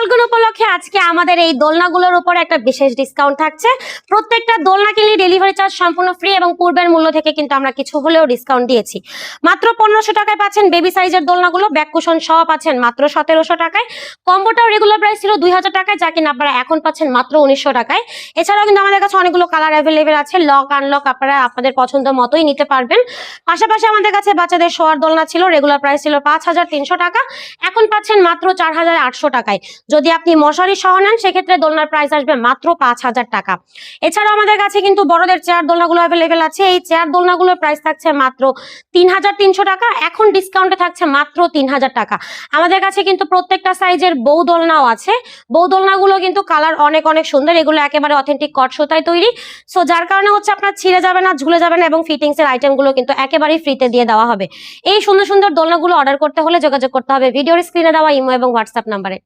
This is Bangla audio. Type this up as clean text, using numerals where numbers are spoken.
ফাল্গুন উপলক্ষে আজকে আমাদের এই দোলনাগুলোর উপর একটা বিশেষ ডিসকাউন্ট থাকছে। প্রত্যেকটা দোলনা কিনলে ডেলিভারি চার্জ সম্পূর্ণ ফ্রি এবং পূর্বের মূল্য থেকে কিন্তু আমরা কিছু হলেও ডিসকাউন্ট দিয়েছি। মাত্র 1500 টাকায় পাচ্ছেন বেবি সাইজের দোলনাগুলো, ব্যাক কুশন সহ পাচ্ছেন মাত্র 1700 টাকায়। কম্বোটাও রেগুলার প্রাইস ছিল 2000 টাকায়, যা কিনা আপনারা এখন পাচ্ছেন মাত্র 1900 টাকায়। এছাড়াও কিন্তু আমাদের কাছে অনেকগুলো কালার অ্যাভেলেবেল আছে, লক আনলক আপনারা আপনাদের পছন্দ মতোই নিতে পারবেন। পাশাপাশি আমাদের কাছে বাচ্চাদের শোয়ার দোলনা ছিল, রেগুলার প্রাইস ছিল 5300 টাকা, এখন পাচ্ছেন মাত্র 4800 টাকায়। যদি আপনি মশারি সহ নেন সেক্ষেত্রে দোলনার প্রাইস আসবে মাত্র 5000 টাকা। এছাড়াও আমাদের কাছে কিন্তু বড়দের চেয়ার দোলনাগুলো অ্যাভেলেবেল আছে। এই চেয়ার দোলনাগুলোর প্রাইস থাকছে মাত্র 3300 টাকা, এখন ডিসকাউন্টে থাকছে মাত্র 3000 টাকা। আমাদের কাছে কিন্তু প্রত্যেকটা সাইজের বউ দোলনাও আছে। বউ দোলনাগুলো কিন্তু কালার অনেক অনেক সুন্দর, এগুলো একেবারে অথেন্টিক কট সুতায় তৈরি। সো যার কারণে হচ্ছে আপনার ছিঁড়ে যাবে না, ঝুলে যাবে না এবং ফিটিংস এর আইটেমগুলো কিন্তু একেবারেই ফ্রিতে দিয়ে দেওয়া হবে। এই সুন্দর সুন্দর দোলনাগুলো অর্ডার করতে হলে যোগাযোগ করতে হবে ভিডিওর স্ক্রিনে দেওয়া ইমো এবং হোয়াটসঅ্যাপ নাম্বারে।